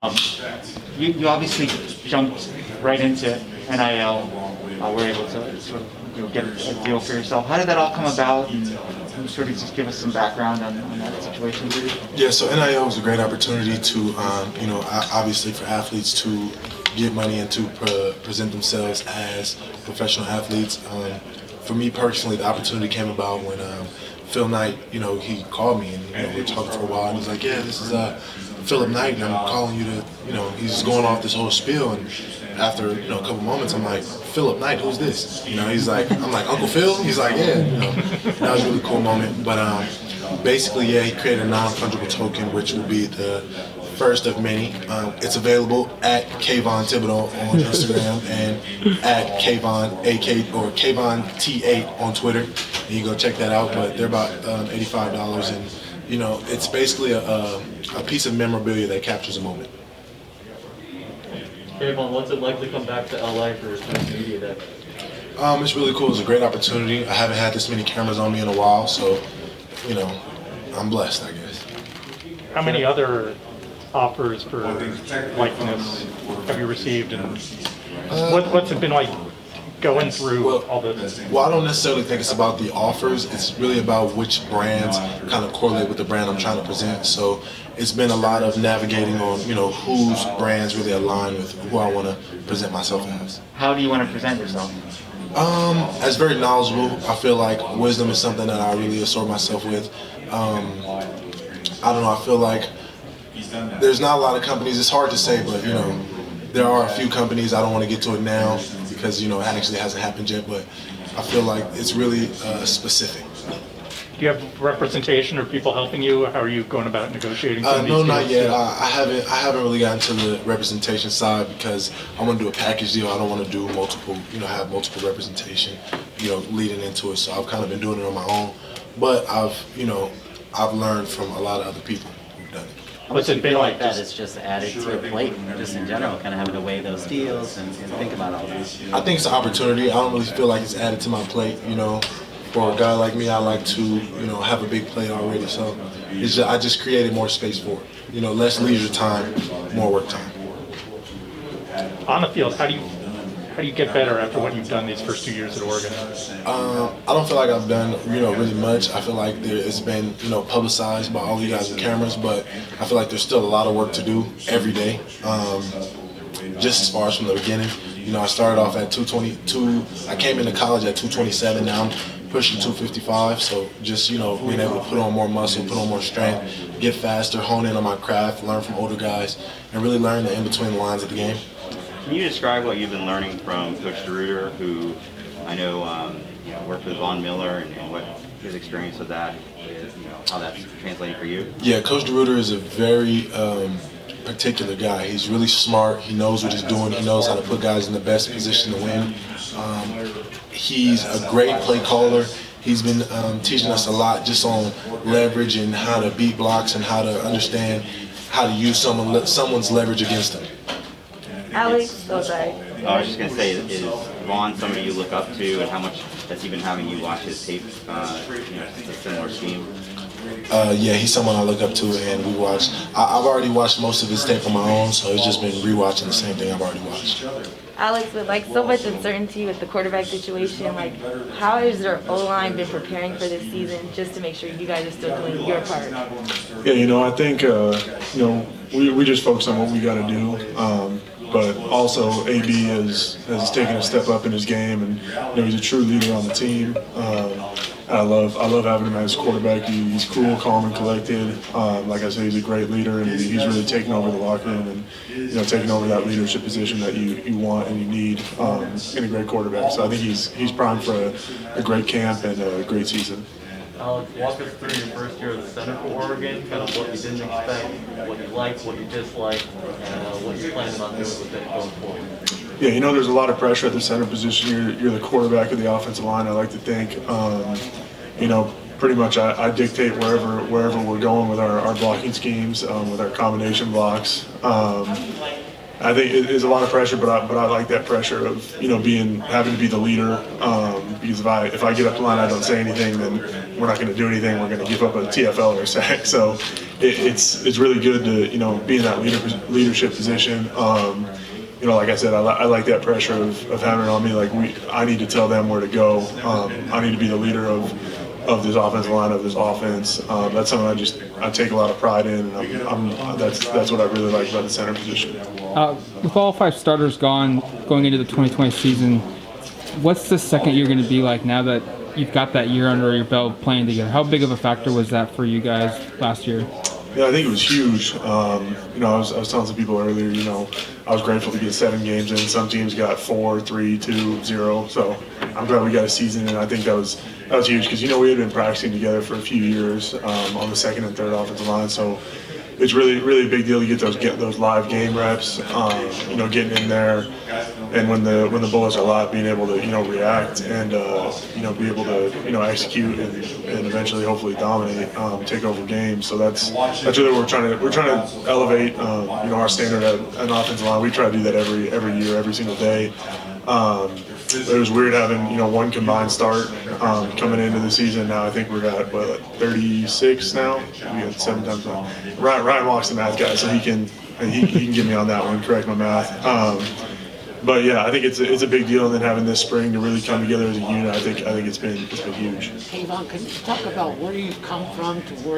Um, you obviously jumped right into NIL. Were able to sort of get a deal for yourself. How did that all come about? And can you sort of just give us some background on that situation? Yeah, so NIL was a great opportunity to, obviously for athletes to get money and to present themselves as professional athletes. For me personally, the opportunity came about when Phil Knight, he called me and we were talking for a while, and he's like, "Yeah, this is Philip Knight, and I'm calling you to, he's going off this whole spiel." And after a couple moments, I'm like, "Philip Knight, who's this?" He's like, I'm like, "Uncle Phil?" He's like, "Yeah." That was a really cool moment. But basically, yeah, he created a non-fungible token, which will be the first of many. It's available at Kayvon Thibodeaux on Instagram and at Kayvon AK or Kayvon T8 on Twitter. And you go check that out. But they're about $85, and it's basically a piece of memorabilia that captures a moment. Kayvon, what's it like to come back to LA for your first media day? It's really cool. It's a great opportunity. I haven't had this many cameras on me in a while, so I'm blessed, I guess. How many other offers for likeness have you received, and what's it been like going through all this? Well, I don't necessarily think it's about the offers. It's really about which brands kind of correlate with the brand I'm trying to present. So it's been a lot of navigating on, whose brands really align with who I want to present myself as. How do you want to present yourself? As very knowledgeable. I feel like wisdom is something that I really assort myself with. I don't know, I feel like there's not a lot of companies, it's hard to say, but there are a few companies. I don't want to get to it now because it actually hasn't happened yet, but I feel like it's really specific. Do you have representation or people helping you? How are you going about negotiating some of these No, deals? not yet. I haven't really gotten to the representation side because I want to do a package deal. I don't want to do multiple, have multiple representation, leading into it. So I've kind of been doing it on my own, but I've learned from a lot of other people who've done it. What's it been like that? It's just added to your plate, just in general, kind of having to weigh those deals and think about all this. I think it's an opportunity. I don't really feel like it's added to my plate. For a guy like me, I like to, have a big plate already. So I just created more space for it. Less leisure time, more work time. On the field, how do you get better after what you've done these first 2 years at Oregon? I don't feel like I've done, really much. I feel like it's been, publicized by all you guys with cameras, but I feel like there's still a lot of work to do every day. Just as far as from the beginning, I started off at 222. I came into college at 227. Now I'm pushing 255. So just, being able to put on more muscle, put on more strength, get faster, hone in on my craft, learn from older guys, and really learn the in-between the lines of the game. Can you describe what you've been learning from Coach DeRuyter, who I know worked with Von Miller, and what his experience with that is, how that's translating for you? Yeah, Coach DeRuyter is a very particular guy. He's really smart. He knows what he's doing. He knows how to put guys in the best position to win. He's a great play caller. He's been teaching us a lot just on leverage and how to beat blocks and how to understand how to use someone's leverage against them. Alex, sorry. I was just going to say, is Vaughn somebody you look up to, and how much has he been having you watch his tape? It's a similar scheme. Yeah, he's someone I look up to, and we watch. I've already watched most of his tape on my own, so it's just been rewatching the same thing I've already watched. Alex, with so much uncertainty with the quarterback situation, how has their O-line been preparing for this season just to make sure you guys are still doing your part? Yeah, I think we just focus on what we got to do. But also, AB has taken a step up in his game, and he's a true leader on the team. I love having him as quarterback. He's cool, calm, and collected. Like I said, he's a great leader, and he's really taken over the locker room and taking over that leadership position that you want and you need in a great quarterback. So I think he's primed for a great camp and a great season. Alex, walk us through your first year at the center for Oregon, kind of what you didn't expect, what you liked, what you disliked, and what you're planning on doing with it going forward. Yeah, there's a lot of pressure at the center position. You're the quarterback of the offensive line, I like to think. Pretty much I dictate wherever we're going with our blocking schemes, with our combination blocks. I think it is a lot of pressure, but I like that pressure of having to be the leader. Because if I get up the line, I don't say anything, then we're not going to do anything. We're going to give up a TFL or a sack. So it's really good to be in that leadership position. Like I said, I like that pressure of having it on me. Like I need to tell them where to go. I need to be the leader of this offensive line, of this offense. That's something I take a lot of pride in. And that's what I really like about the center position. With all 5 starters gone going into the 2020 season, what's the second year going to be like now that you've got that year under your belt playing together? How big of a factor was that for you guys last year? Yeah, I think it was huge. I was telling some people earlier, I was grateful to get 7 games in. Some teams got 4, 3, 2, 0. So I'm glad we got a season, and I think that was huge because we had been practicing together for a few years on the second and third offensive line. So it's really a big deal to get those live game reps. Getting in there, and when the bullets are live, being able to react and be able to execute and eventually hopefully dominate, take over games. So that's really what we're trying to elevate our standard at an offensive line. We try to do that every year, every single day. It was weird having one combined start coming into the season. Now I think we're at 36 now. We got 7 times now. Ryan walks the math guy, so he can get me on that one, correct my math. But yeah, I think it's a big deal. And then having this spring to really come together as a unit, I think it's been huge. Kayvon, can you talk about where you come from to where